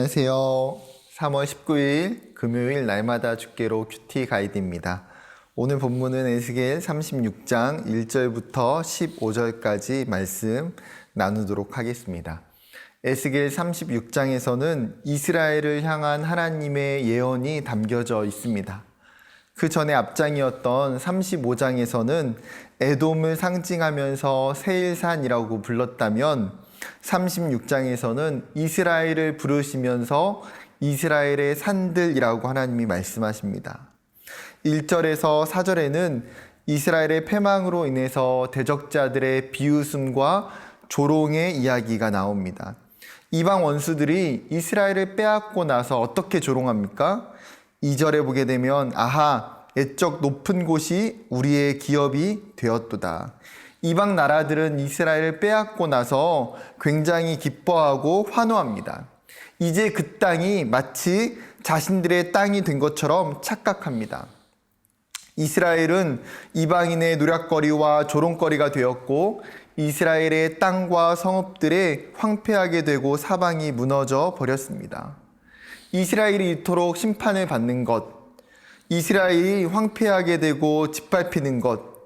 안녕하세요. 3월 19일 금요일 날마다 주께로 큐티 가이드입니다. 오늘 본문은 에스겔 36장 1절부터 15절까지 말씀 나누도록 하겠습니다. 에스겔 36장에서는 이스라엘을 향한 하나님의 예언이 담겨져 있습니다. 그 전에 앞장이었던 35장에서는 에돔을 상징하면서 세일산이라고 불렀다면 36장에서는 이스라엘을 부르시면서 이스라엘의 산들이라고 하나님이 말씀하십니다. 1절에서 4절에는 이스라엘의 패망으로 인해서 대적자들의 비웃음과 조롱의 이야기가 나옵니다. 이방 원수들이 이스라엘을 빼앗고 나서 어떻게 조롱합니까? 2절에 보게 되면 아하, 애적 높은 곳이 우리의 기업이 되었도다. 이방 나라들은 이스라엘을 빼앗고 나서 굉장히 기뻐하고 환호합니다. 이제 그 땅이 마치 자신들의 땅이 된 것처럼 착각합니다. 이스라엘은 이방인의 노략거리와 조롱거리가 되었고 이스라엘의 땅과 성읍들에 황폐하게 되고 사방이 무너져 버렸습니다. 이스라엘이 이토록 심판을 받는 것, 이스라엘이 황폐하게 되고 짓밟히는 것,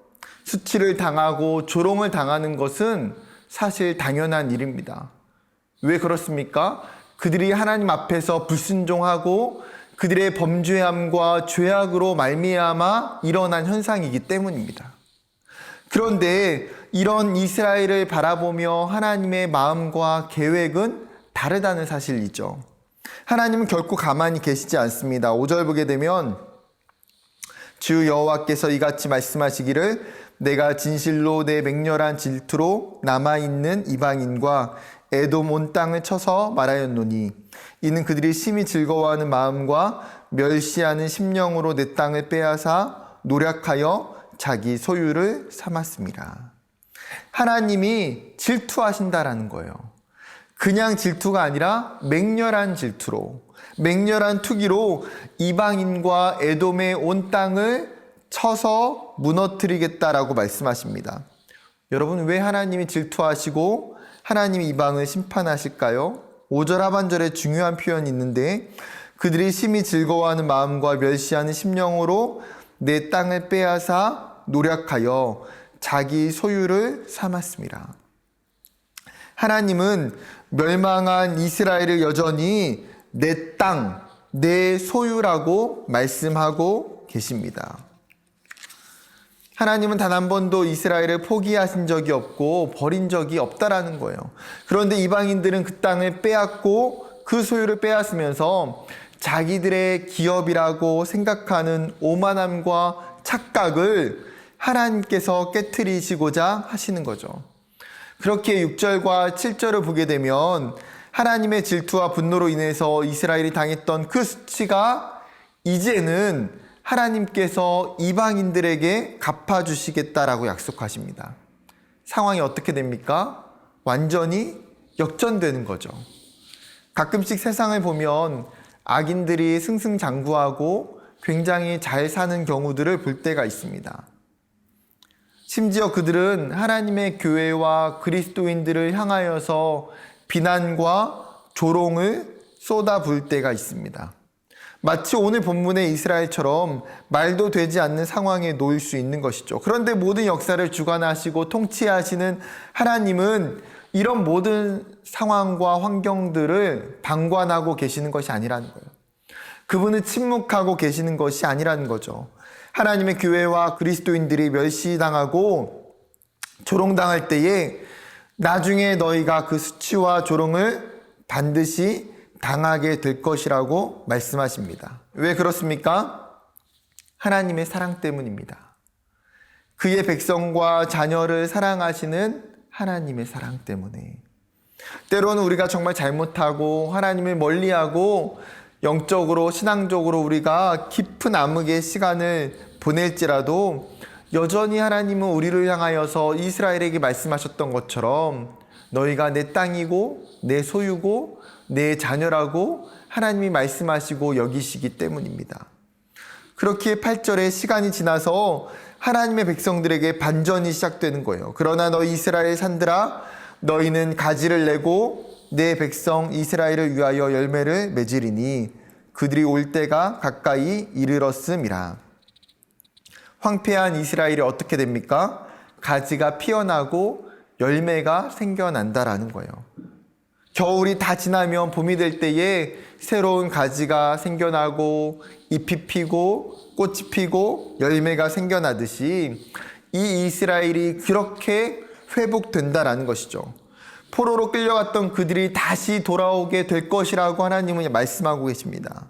수치를 당하고 조롱을 당하는 것은 사실 당연한 일입니다. 왜 그렇습니까? 그들이 하나님 앞에서 불순종하고 그들의 범죄함과 죄악으로 말미암아 일어난 현상이기 때문입니다. 그런데 이런 이스라엘을 바라보며 하나님의 마음과 계획은 다르다는 사실이죠. 하나님은 결코 가만히 계시지 않습니다. 5절 보게 되면 주 여호와께서 이같이 말씀하시기를 내가 진실로 내 맹렬한 질투로 남아있는 이방인과 에돔 온 땅을 쳐서 말하였노니 이는 그들이 심히 즐거워하는 마음과 멸시하는 심령으로 내 땅을 빼앗아 노략하여 자기 소유를 삼았습니다. 하나님이 질투하신다라는 거예요. 그냥 질투가 아니라 맹렬한 질투로, 맹렬한 투기로 이방인과 에돔의 온 땅을 쳐서 무너뜨리겠다라고 말씀하십니다. 여러분, 왜 하나님이 질투하시고 하나님이 이방을 심판하실까요? 5절 하반절에 중요한 표현이 있는데 그들이 심히 즐거워하는 마음과 멸시하는 심령으로 내 땅을 빼앗아 노략하여 자기 소유를 삼았습니다. 하나님은 멸망한 이스라엘을 여전히 내 땅, 내 소유라고 말씀하고 계십니다. 하나님은 단 한 번도 이스라엘을 포기하신 적이 없고 버린 적이 없다라는 거예요. 그런데 이방인들은 그 땅을 빼앗고 그 소유를 빼앗으면서 자기들의 기업이라고 생각하는 오만함과 착각을 하나님께서 깨트리시고자 하시는 거죠. 그렇게 6절과 7절을 보게 되면 하나님의 질투와 분노로 인해서 이스라엘이 당했던 그 수치가 이제는 하나님께서 이방인들에게 갚아주시겠다라고 약속하십니다. 상황이 어떻게 됩니까? 완전히 역전되는 거죠. 가끔씩 세상을 보면 악인들이 승승장구하고 굉장히 잘 사는 경우들을 볼 때가 있습니다. 심지어 그들은 하나님의 교회와 그리스도인들을 향하여서 비난과 조롱을 쏟아부을 때가 있습니다. 마치 오늘 본문의 이스라엘처럼 말도 되지 않는 상황에 놓일 수 있는 것이죠. 그런데 모든 역사를 주관하시고 통치하시는 하나님은 이런 모든 상황과 환경들을 방관하고 계시는 것이 아니라는 거예요. 그분은 침묵하고 계시는 것이 아니라는 거죠. 하나님의 교회와 그리스도인들이 멸시당하고 조롱당할 때에 나중에 너희가 그 수치와 조롱을 반드시 당하게 될 것이라고 말씀하십니다. 왜 그렇습니까? 하나님의 사랑 때문입니다. 그의 백성과 자녀를 사랑하시는 하나님의 사랑 때문에. 때로는 우리가 정말 잘못하고 하나님을 멀리하고 영적으로 신앙적으로 우리가 깊은 암흑의 시간을 보낼지라도 여전히 하나님은 우리를 향하여서 이스라엘에게 말씀하셨던 것처럼 너희가 내 땅이고 내 소유고 내 자녀라고 하나님이 말씀하시고 여기시기 때문입니다. 그렇게 8절에 시간이 지나서 하나님의 백성들에게 반전이 시작되는 거예요. 그러나 너희 이스라엘 산들아 너희는 가지를 내고 내 백성 이스라엘을 위하여 열매를 맺으리니 그들이 올 때가 가까이 이르렀음이라. 황폐한 이스라엘이 어떻게 됩니까? 가지가 피어나고 열매가 생겨난다라는 거예요. 겨울이 다 지나면 봄이 될 때에 새로운 가지가 생겨나고 잎이 피고 꽃이 피고 열매가 생겨나듯이 이 이스라엘이 그렇게 회복된다라는 것이죠. 포로로 끌려갔던 그들이 다시 돌아오게 될 것이라고 하나님은 말씀하고 계십니다.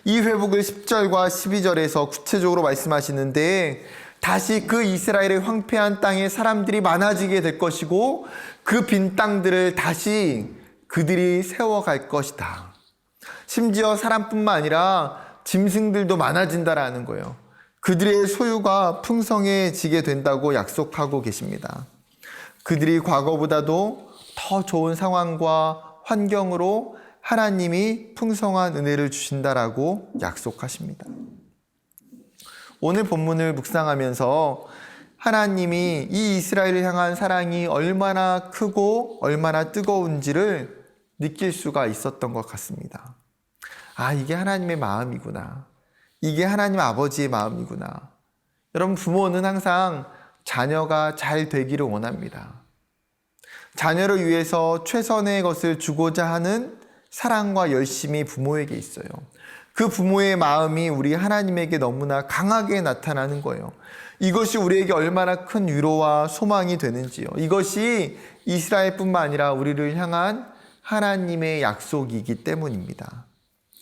이 회복을 10절과 12절에서 구체적으로 말씀하시는데 다시 그 이스라엘의 황폐한 땅에 사람들이 많아지게 될 것이고 그 빈 땅들을 다시 그들이 세워갈 것이다. 심지어 사람뿐만 아니라 짐승들도 많아진다라는 거예요. 그들의 소유가 풍성해지게 된다고 약속하고 계십니다. 그들이 과거보다도 더 좋은 상황과 환경으로 하나님이 풍성한 은혜를 주신다라고 약속하십니다. 오늘 본문을 묵상하면서 하나님이 이 이스라엘을 향한 사랑이 얼마나 크고 얼마나 뜨거운지를 느낄 수가 있었던 것 같습니다. 아, 이게 하나님의 마음이구나. 이게 하나님 아버지의 마음이구나. 여러분, 부모는 항상 자녀가 잘 되기를 원합니다. 자녀를 위해서 최선의 것을 주고자 하는 사랑과 열심이 부모에게 있어요. 그 부모의 마음이 우리 하나님에게 너무나 강하게 나타나는 거예요. 이것이 우리에게 얼마나 큰 위로와 소망이 되는지요. 이것이 이스라엘뿐만 아니라 우리를 향한 하나님의 약속이기 때문입니다.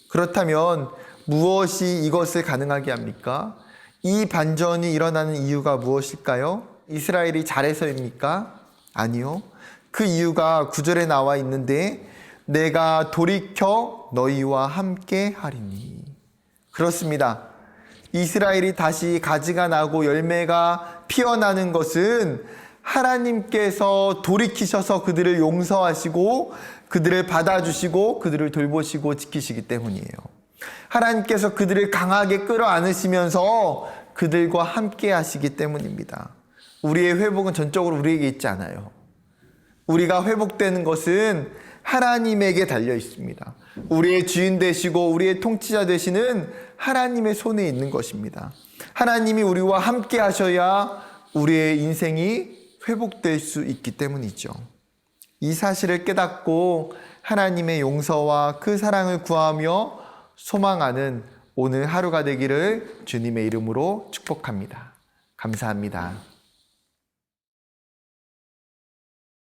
그렇다면 무엇이 이것을 가능하게 합니까? 이 반전이 일어나는 이유가 무엇일까요? 이스라엘이 잘해서입니까? 아니요. 그 이유가 9절에 나와 있는데 내가 돌이켜 너희와 함께 하리니. 그렇습니다. 이스라엘이 다시 가지가 나고 열매가 피어나는 것은 하나님께서 돌이키셔서 그들을 용서하시고 그들을 받아주시고 그들을 돌보시고 지키시기 때문이에요. 하나님께서 그들을 강하게 끌어안으시면서 그들과 함께 하시기 때문입니다. 우리의 회복은 전적으로 우리에게 있지 않아요. 우리가 회복되는 것은 하나님에게 달려 있습니다. 우리의 주인 되시고 우리의 통치자 되시는 하나님의 손에 있는 것입니다. 하나님이 우리와 함께 하셔야 우리의 인생이 회복될 수 있기 때문이죠. 이 사실을 깨닫고 하나님의 용서와 그 사랑을 구하며 소망하는 오늘 하루가 되기를 주님의 이름으로 축복합니다. 감사합니다.